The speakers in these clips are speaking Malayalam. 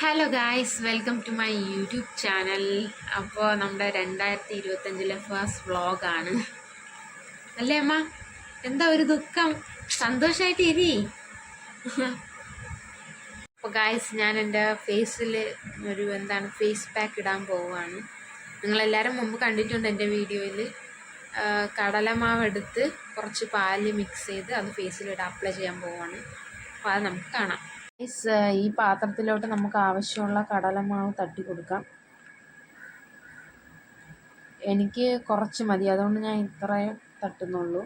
Hello guys, welcome to my YouTube channel. അപ്പോൾ നമ്മുടെ 2025 ഫസ്റ്റ് വ്ളോഗാണ് അല്ലേ അമ്മ? എന്താ ഒരു ദുഃഖം? സന്തോഷമായിട്ട് ഇരി. അപ്പോൾ ഗായ്സ്, ഞാൻ എൻ്റെ ഫേസിൽ ഒരു ഫേസ് പാക്ക് ഇടാൻ പോവുകയാണ്. നിങ്ങളെല്ലാവരും മുമ്പ് കണ്ടിട്ടുണ്ട് എൻ്റെ വീഡിയോയിൽ. കടലമാവ് എടുത്ത് കുറച്ച് പാല് മിക്സ് ചെയ്ത് അത് ഫേസിലിട്ട് അപ്ലൈ ചെയ്യാൻ പോവുകയാണ്. അപ്പോൾ അത് നമുക്ക് കാണാം. ഈ പാത്രത്തിലോട്ട് നമുക്ക് ആവശ്യമുള്ള കടലമാവ് തട്ടി കൊടുക്കാം. എനിക്ക് കുറച്ച് മതി, അതുകൊണ്ട് ഞാൻ ഇത്രയേ തട്ടുന്നുള്ളൂ.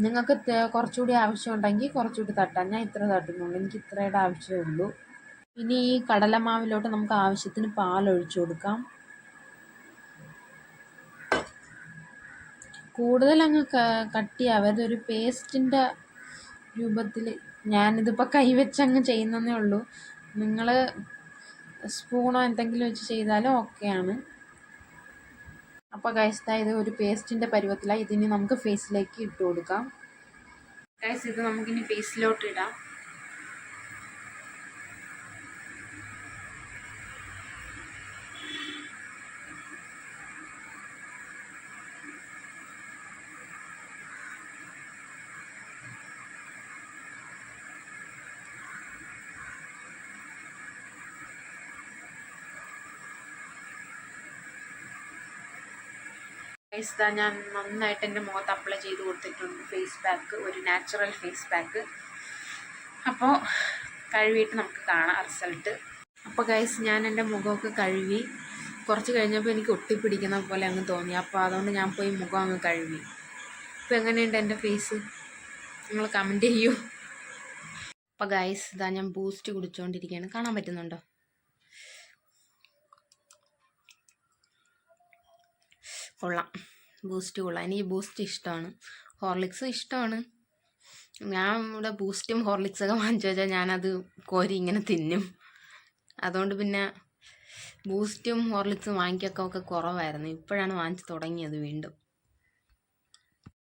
നിങ്ങൾക്ക് കുറച്ചുകൂടി ആവശ്യമുണ്ടെങ്കിൽ കുറച്ചുകൂടി തട്ടാം. ഞാൻ ഇത്ര തട്ടുന്നുള്ളൂ, എനിക്ക് ഇത്രയുടെ ആവശ്യമേ ഉള്ളൂ. ഇനി ഈ കടലമാവിലോട്ട് നമുക്ക് ആവശ്യത്തിന് പാലൊഴിച്ചു കൊടുക്കാം. കൂടുതൽ അങ്ങ് കട്ടിയാവരുത്, ഒരു പേസ്റ്റിൻ്റെ രൂപത്തിൽ. ഞാനിതിപ്പോൾ കൈവച്ചങ്ങ് ചെയ്യുന്നതേ ഉള്ളൂ. നിങ്ങൾ സ്പൂണോ എന്തെങ്കിലും വെച്ച് ചെയ്താലും ഓക്കെയാണ്. അപ്പോൾ ഗൈസ്, ഇത് ഒരു പേസ്റ്റിൻ്റെ പരുവത്തിലാണ്. ഇതിനി നമുക്ക് ഫേസിലേക്ക് ഇട്ട് കൊടുക്കാം. ഗൈസ്, ഇത് നമുക്കിനി ഫേസിലോട്ട് ഇടാം. ഗൈസ്, ഞാൻ നന്നായിട്ട് എൻ്റെ മുഖത്ത് അപ്ലൈ ചെയ്ത് കൊടുത്തിട്ടുണ്ട് ഫേസ് പാക്ക്, ഒരു നാച്ചുറൽ ഫേസ് പാക്ക്. അപ്പോൾ കഴുകിയിട്ട് നമുക്ക് കാണാം റിസൾട്ട്. അപ്പോൾ ഗൈസ്, ഞാൻ എൻ്റെ മുഖമൊക്കെ കഴുകി. കുറച്ച് കഴിഞ്ഞപ്പോൾ എനിക്ക് ഒട്ടിപ്പിടിക്കുന്ന പോലെ അങ്ങ് തോന്നി. അപ്പോൾ അതുകൊണ്ട് ഞാൻ പോയി മുഖം അങ്ങ് കഴുകി. ഇപ്പോൾ എങ്ങനെയുണ്ട് എൻ്റെ ഫേസ്? നിങ്ങൾ കമൻറ്റ് ചെയ്യൂ. അപ്പോൾ ഗൈസ്, ഞാൻ ബൂസ്റ്റ് കുടിച്ചുകൊണ്ടിരിക്കുകയാണ്. കാണാൻ പറ്റുന്നുണ്ടോ? കൊള്ളാം, ബൂസ്റ്റ് കൊള്ളാം. എനിക്ക് ബൂസ്റ്റ് ഇഷ്ടമാണ്, ഹോർലിക്സ് ഇഷ്ടമാണ്. ഞാൻ ഇവിടെ ബൂസ്റ്റും ഹോർലിക്സൊക്കെ വാങ്ങിച്ചു വെച്ചാൽ ഞാനത് കോരി ഇങ്ങനെ തിന്നും. അതുകൊണ്ട് പിന്നെ ബൂസ്റ്റും ഹോർലിക്സും വാങ്ങിക്കൊക്കെ കുറവായിരുന്നു. ഇപ്പോഴാണ് വാങ്ങിച്ച് തുടങ്ങിയത് വീണ്ടും.